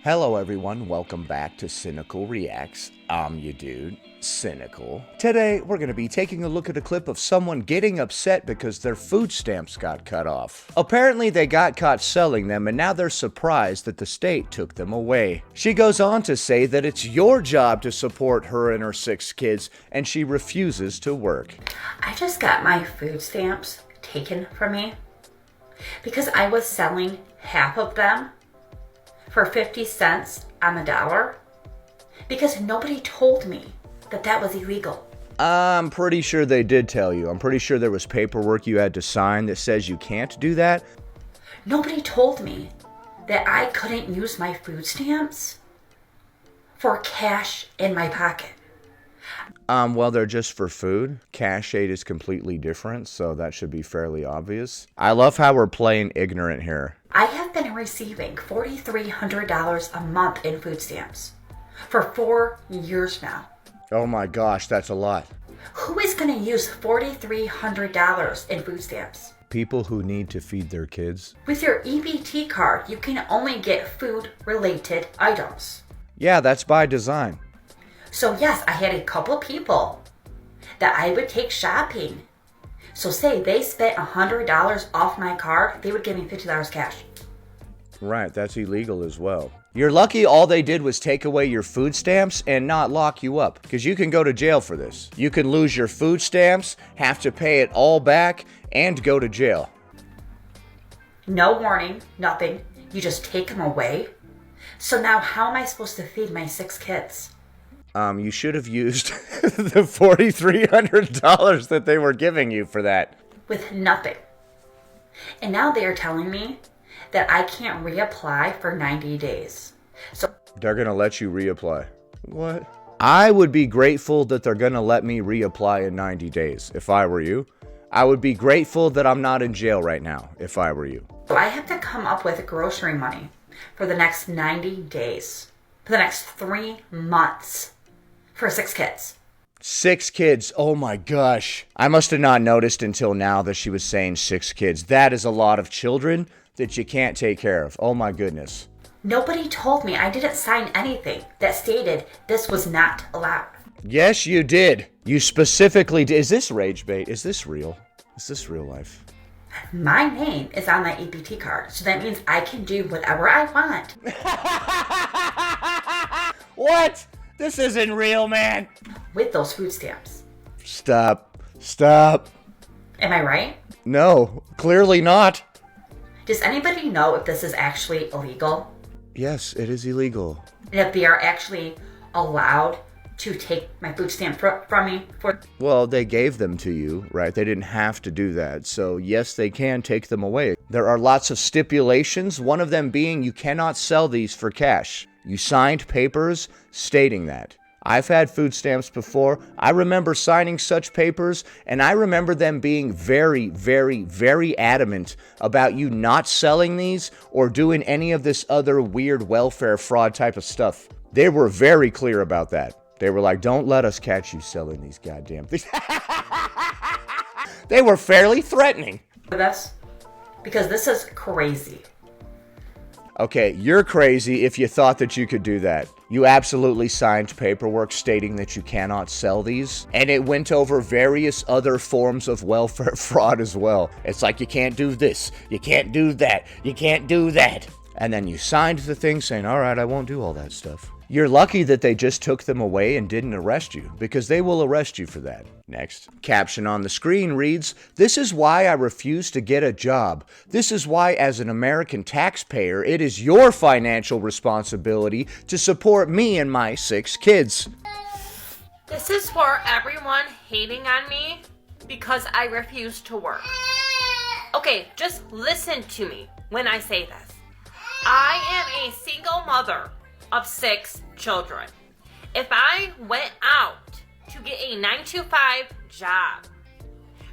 Hello everyone, welcome back to Cynical Reacts. I'm your dude, Cynical. Today, we're going to be taking a look at a clip of someone getting upset because their food stamps got cut off. Apparently, they got caught selling them and now they're surprised that the state took them away. She goes on to say that it's your job to support her and her 6 kids, and she refuses to work. I just got my food stamps taken from me because I was selling half of them for 50 cents on the dollar because nobody told me that that was illegal. I'm pretty sure they did tell you. I'm pretty sure there was paperwork you had to sign that says you can't do that. Nobody told me that I couldn't use my food stamps for cash in my pocket. Well, they're just for food. Cash aid is completely different, so that should be fairly obvious. I love how we're playing ignorant here. I have been receiving $4,300 a month in food stamps for 4 years now. Oh my gosh, that's a lot. Who is going to use $4,300 in food stamps? People who need to feed their kids. With your EBT card, you can only get food-related items. Yeah, that's by design. So yes, I had a couple people that I would take shopping. So say they spent $100 off my card, they would give me $50 cash. Right, that's illegal as well. You're lucky all they did was take away your food stamps and not lock you up, because you can go to jail for this. You can lose your food stamps, have to pay it all back, and go to jail. No warning, nothing. You just take them away. So now how am I supposed to feed my 6 kids? You should have used the $4,300 that they were giving you for that. With nothing. And now they are telling me that I can't reapply for 90 days. So they're going to let you reapply. What? I would be grateful that they're going to let me reapply in 90 days if I were you. I would be grateful that I'm not in jail right now if I were you. I have to come up with grocery money for the next 90 days. For the next 3 months. For 6 kids. 6 kids. Oh my gosh. I must have not noticed until now that she was saying 6 kids. That is a lot of children that you can't take care of. Oh my goodness. Nobody told me. I didn't sign anything that stated this was not allowed. Yes, you did. You specifically did. Is this rage bait? Is this real? Is this real life? My name is on that EBT card, so that means I can do whatever I want. What? This isn't real, man. With those food stamps. Stop. Stop. Am I right? No, clearly not. Does anybody know if this is actually illegal? Yes, it is illegal. And if they are actually allowed to take my food stamp from me for... Well, they gave them to you, right? They didn't have to do that. So yes, they can take them away. There are lots of stipulations, one of them being you cannot sell these for cash. You signed papers stating that. I've had food stamps before. I remember signing such papers, and I remember them being very, very, very adamant about you not selling these or doing any of this other weird welfare fraud type of stuff. They were very clear about that. They were like, don't let us catch you selling these goddamn things. They were fairly threatening. this, because this is crazy. Okay, you're crazy if you thought that you could do that. You absolutely signed paperwork stating that you cannot sell these, and it went over various other forms of welfare fraud as well. It's like, you can't do this, you can't do that, you can't do that. And then you signed the thing saying, all right, I won't do all that stuff. You're lucky that they just took them away and didn't arrest you, because they will arrest you for that. Next. Caption on the screen reads, "This is why I refuse to get a job. This is why, as an American taxpayer, it is your financial responsibility to support me and my 6 kids." This is for everyone hating on me because I refuse to work. Okay, just listen to me when I say this. I am a single mother of 6 children. If I went out to get a 9-to-5 job,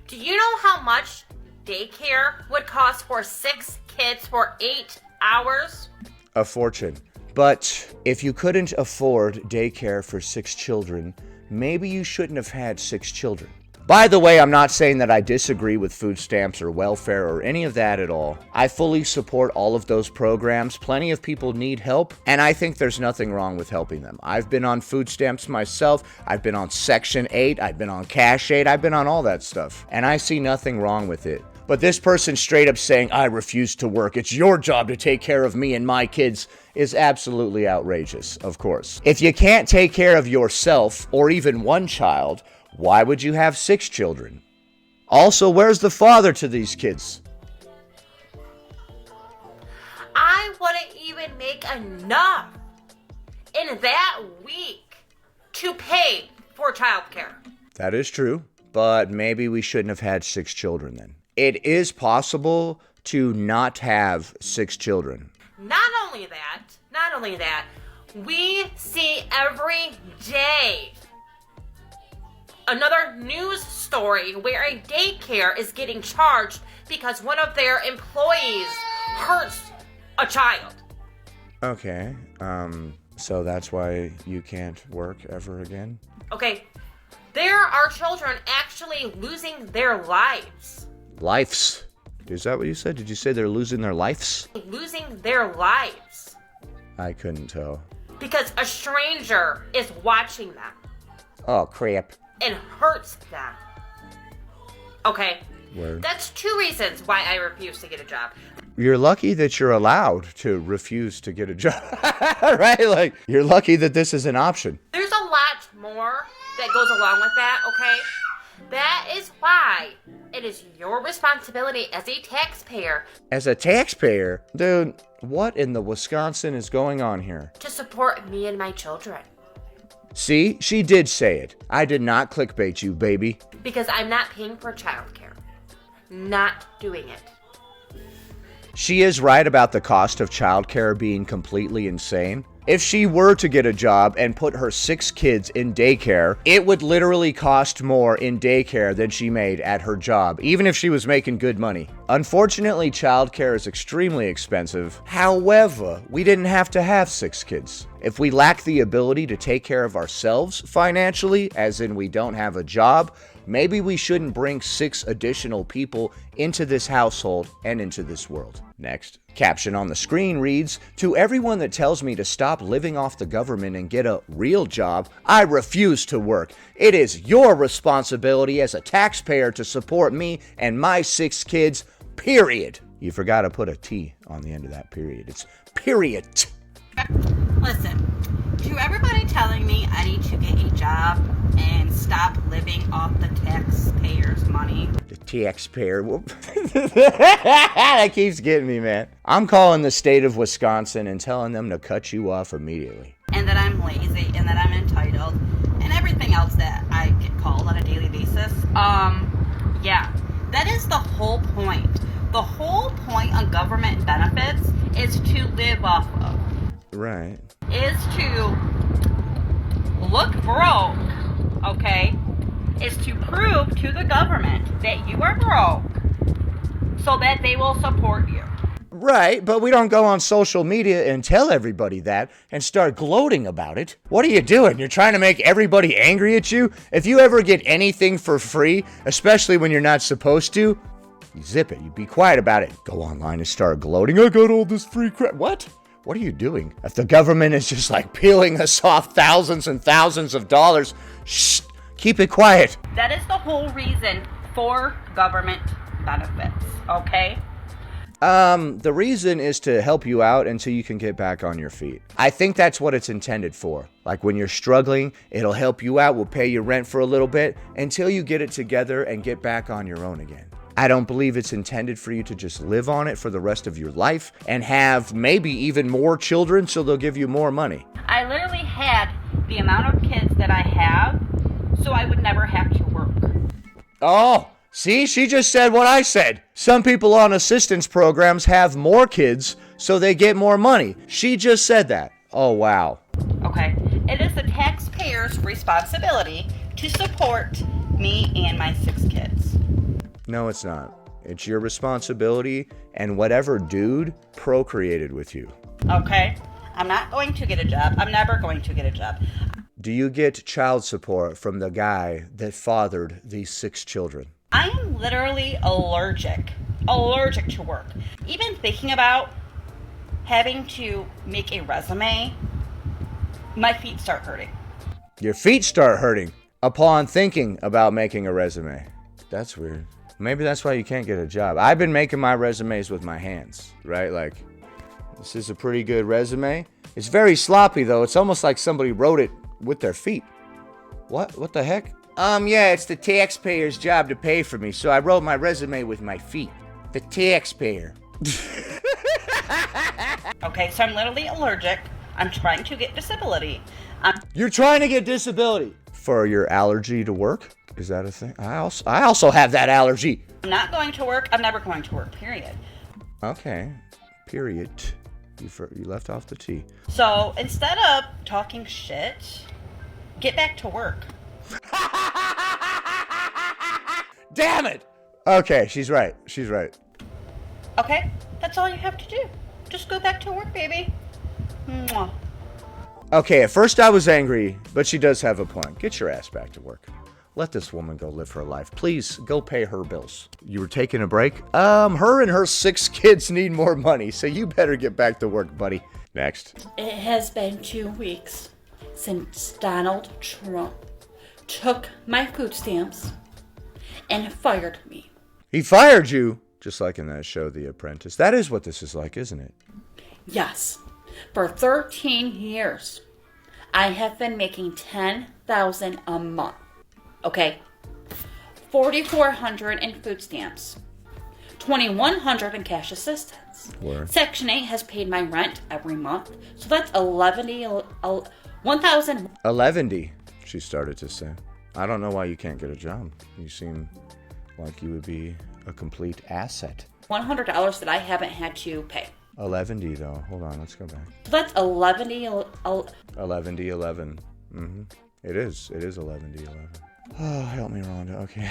do you know how much daycare would cost for 6 kids for 8 hours? A fortune. But if you couldn't afford daycare for 6 children, maybe you shouldn't have had 6 children. By the way, I'm not saying that I disagree with food stamps or welfare or any of that at all. I fully support all of those programs. Plenty of people need help, and I think there's nothing wrong with helping them. I've been on food stamps myself. I've been on Section 8. I've been on Cash 8. I've been on all that stuff, and I see nothing wrong with it. But this person straight up saying, I refuse to work, it's your job to take care of me and my kids, is absolutely outrageous, of course. If you can't take care of yourself or even one child, why would you have 6 children? Also, where's the father to these kids? I wouldn't even make enough in that week to pay for childcare. That is true, but maybe we shouldn't have had 6 children then. It is possible to not have 6 children. Not only that, we see every day another news story where a daycare is getting charged because one of their employees hurts a child. Okay, so that's why you can't work ever again? Okay, there are children actually losing their lives. Lives? Is that what you said? Did you say they're losing their lives? Losing their lives. I couldn't tell. Because a stranger is watching them. Oh, crap. And hurts them. Okay, Word. That's 2 reasons why I refuse to get a job. You're lucky that you're allowed to refuse to get a job, right? Like, you're lucky that this is an option. There's a lot more that goes along with that, okay? That is why it is your responsibility as a taxpayer. As a taxpayer? Dude, what in the Wisconsin is going on here? To support me and my children. See, she did say it. I did not clickbait you, baby. Because I'm not paying for childcare. Not doing it. She is right about the cost of childcare being completely insane. If she were to get a job and put her 6 kids in daycare, it would literally cost more in daycare than she made at her job, even if she was making good money. Unfortunately, childcare is extremely expensive. However, we didn't have to have 6 kids. If we lack the ability to take care of ourselves financially, as in we don't have a job, maybe we shouldn't bring 6 additional people into this household and into this world. Next. Caption on the screen reads, "To everyone that tells me to stop living off the government and get a real job, I refuse to work. It is your responsibility as a taxpayer to support me and my 6 kids, period." You forgot to put a T on the end of that period. It's period. Listen, to everybody telling me I need to get a job and stop living off the taxpayers' money. The taxpayer. That keeps getting me, man. I'm calling the state of Wisconsin and telling them to cut you off immediately. And that I'm lazy and that I'm entitled and everything else that I get called on a daily basis. Yeah, that is the whole point. The whole point on government benefits is to live off of. Right. Is to look broke, okay? Is to prove to the government that you are broke so that they will support you. Right, but we don't go on social media and tell everybody that and start gloating about it. What are you doing? You're trying to make everybody angry at you? If you ever get anything for free, especially when you're not supposed to, you zip it. You be quiet about it. Go online and start gloating. I got all this free crap. What? What are you doing? If the government is just like peeling us off thousands and thousands of dollars, shh, keep it quiet. That is the whole reason for government benefits, okay? The reason is to help you out until you can get back on your feet. I think that's what it's intended for. Like when you're struggling, it'll help you out. We'll pay your rent for a little bit until you get it together and get back on your own again. I don't believe it's intended for you to just live on it for the rest of your life and have maybe even more children so they'll give you more money. I literally had the amount of kids that I have so I would never have to work. Oh, see, she just said what I said. Some people on assistance programs have more kids so they get more money. She just said that. Oh, wow. Okay. It is the taxpayer's responsibility to support me and my 6 kids. No, it's not. It's your responsibility and whatever dude procreated with you. Okay? I'm not going to get a job. I'm never going to get a job. Do you get child support from the guy that fathered these 6 children? I am literally allergic to work. Even thinking about having to make a resume, my feet start hurting. Your feet start hurting upon thinking about making a resume. That's weird. Maybe that's why you can't get a job. I've been making my resumes with my hands, right? Like, this is a pretty good resume. It's very sloppy, though. It's almost like somebody wrote it with their feet. What the heck? Yeah, it's the taxpayer's job to pay for me, so I wrote my resume with my feet. The taxpayer. Okay, so I'm literally allergic. I'm trying to get disability. You're trying to get disability for your allergy to work? Is that a thing? I also have that allergy. I'm not going to work. I'm never going to work, period. Okay, period. You left off the T. So instead of talking shit, get back to work. Damn it! Okay, she's right. Okay, that's all you have to do. Just go back to work, baby. Mwah. Okay, at first I was angry, but she does have a point. Get your ass back to work. Let this woman go live her life. Please, go pay her bills. You were taking a break? Her and her 6 kids need more money, so you better get back to work, buddy. Next. It has been 2 weeks since Donald Trump took my food stamps and fired me. He fired you? Just like in that show, The Apprentice. That is what this is like, isn't it? Yes. For 13 years, I have been making $10,000 a month. Okay? $4,400 in food stamps. $2,100 in cash assistance. Where? Section 8 has paid my rent every month. So that's $1,000. 11, she started to say. I don't know why you can't get a job. You seem like you would be a complete asset. $100 that I haven't had to pay. 11 though. Hold on, let's go back. So that's 11. 11. It is 11. Oh, help me, Rhonda. Okay.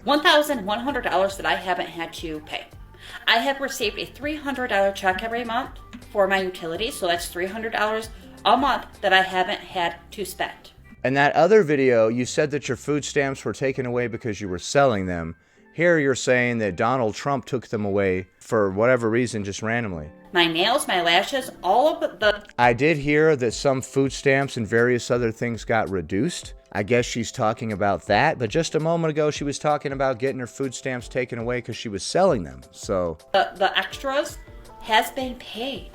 $1,100 that I haven't had to pay. I have received a $300 check every month for my utilities, so that's $300 a month that I haven't had to spend. In that other video, you said that your food stamps were taken away because you were selling them. Here you're saying that Donald Trump took them away for whatever reason, just randomly. My nails, my lashes, all of the... I did hear that some food stamps and various other things got reduced. I guess she's talking about that, but just a moment ago she was talking about getting her food stamps taken away because she was selling them, so... The extras has been paid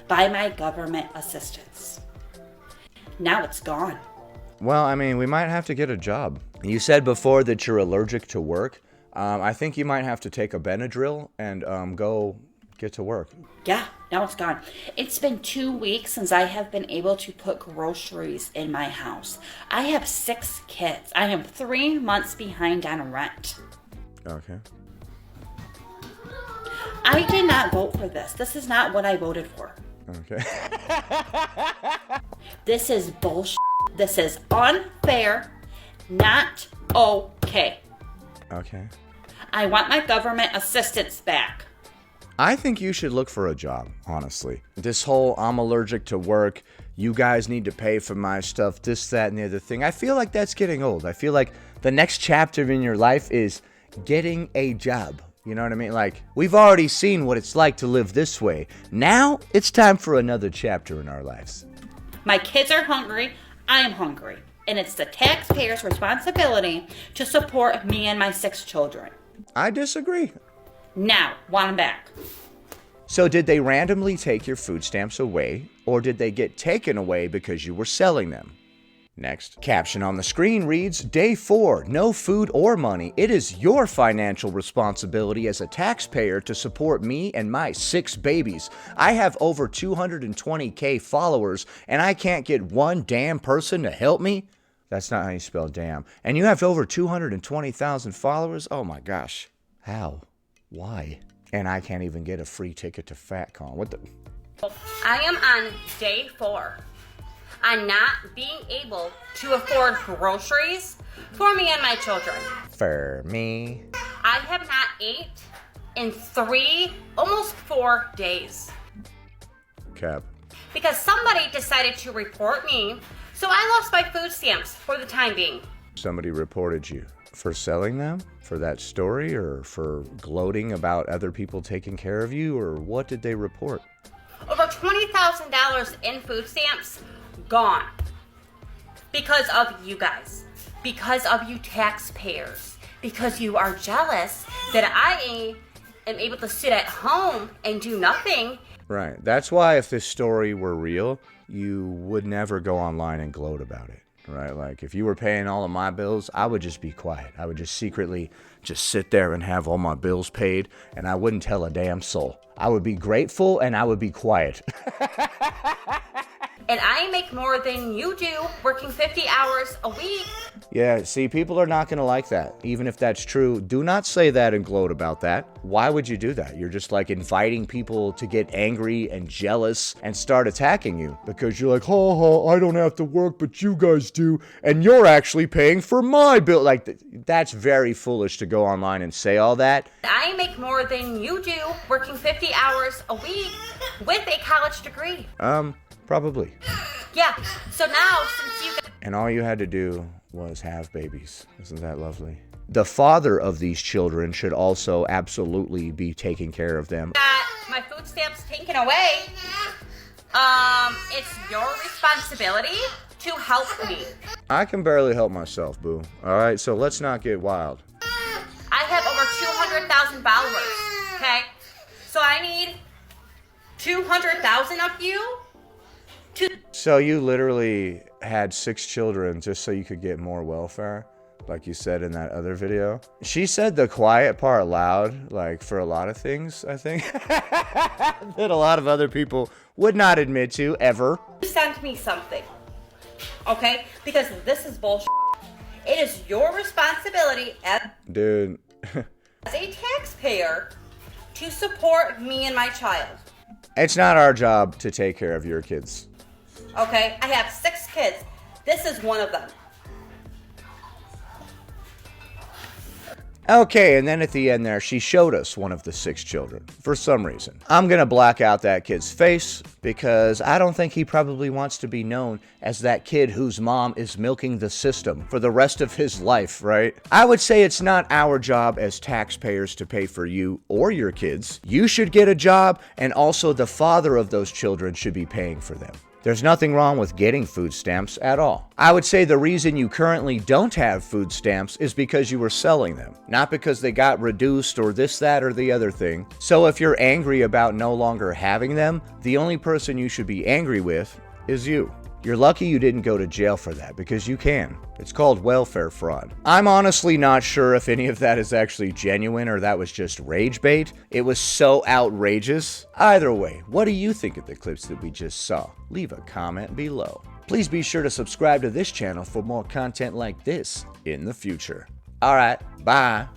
by my government assistance. Now it's gone. Well, I mean, we might have to get a job. You said before that you're allergic to work. I think you might have to take a Benadryl and go get to work. Yeah, now it's gone. It's been 2 weeks since I have been able to put groceries in my house. I have 6 kids. I am 3 months behind on rent. Okay. I did not vote for this. This is not what I voted for. Okay. This is bullshit. This is unfair. Not okay. Okay. I want my government assistance back. I think you should look for a job, honestly. This whole I'm allergic to work, you guys need to pay for my stuff, this, that, and the other thing. I feel like that's getting old. I feel like the next chapter in your life is getting a job. You know what I mean? Like, we've already seen what it's like to live this way. Now, it's time for another chapter in our lives. My kids are hungry. I am hungry. And it's the taxpayers' responsibility to support me and my 6 children. I disagree. Now, want them back. So did they randomly take your food stamps away, or did they get taken away because you were selling them? Next. Caption on the screen reads, Day 4, no food or money. It is your financial responsibility as a taxpayer to support me and my 6 babies. I have over 220K followers, and I can't get one damn person to help me? That's not how you spell damn. And you have over 220,000 followers? Oh my gosh. How? Why? And I can't even get a free ticket to FatCon. What the? I am on day 4. I'm not being able to afford groceries for me and my children. For me. I have not ate in 3, almost 4 days. Cap. Because somebody decided to report me, So I lost my food stamps for the time being. Somebody reported you for selling them? For that story? Or for gloating about other people taking care of you? Or what did they report? Over $20,000 in food stamps gone. Because of you guys. Because of you taxpayers. Because you are jealous that I am able to sit at home and do nothing. Right. That's why if this story were real, you would never go online and gloat about it. Right? Like if you were paying all of my bills, I would just be quiet. I would just secretly just sit there and have all my bills paid, and I wouldn't tell a damn soul. I would be grateful and I would be quiet. And I make more than you do working 50 hours a week. Yeah, see, people are not going to like that. Even if that's true, do not say that and gloat about that. Why would you do that? You're just like inviting people to get angry and jealous and start attacking you because you're like, I don't have to work, but you guys do. And you're actually paying for my bill. Like, that's very foolish to go online and say all that. I make more than you do working 50 hours a week with a college degree. Probably. Yeah, so now since you guys... And all you had to do was have babies. Isn't that lovely? The father of these children should also absolutely be taking care of them. got my food stamps taken away, it's your responsibility to help me. I can barely help myself, boo. All right, so let's not get wild. I have over 200,000 followers, okay? So I need 200,000 of you to... So you literally had 6 children just so you could get more welfare, like you said in that other video? She said the quiet part loud, like for a lot of things, I think, that a lot of other people would not admit to, ever. Send me something, okay? Because this is bullshit. It is your responsibility as Dude. a taxpayer to support me and my child. It's not our job to take care of your kids. Okay, I have 6 kids. This is one of them. Okay, and then at the end there, she showed us one of the 6 children, for some reason. I'm gonna black out that kid's face, because I don't think he probably wants to be known as that kid whose mom is milking the system for the rest of his life, right? I would say it's not our job as taxpayers to pay for you or your kids. You should get a job, and also the father of those children should be paying for them. There's nothing wrong with getting food stamps at all. I would say the reason you currently don't have food stamps is because you were selling them, not because they got reduced or this, that, or the other thing. So if you're angry about no longer having them, the only person you should be angry with is you. You're lucky you didn't go to jail for that, because you can. It's called welfare fraud. I'm honestly not sure if any of that is actually genuine or that was just rage bait. It was so outrageous. Either way, what do you think of the clips that we just saw? Leave a comment below. Please be sure to subscribe to this channel for more content like this in the future. Alright, bye.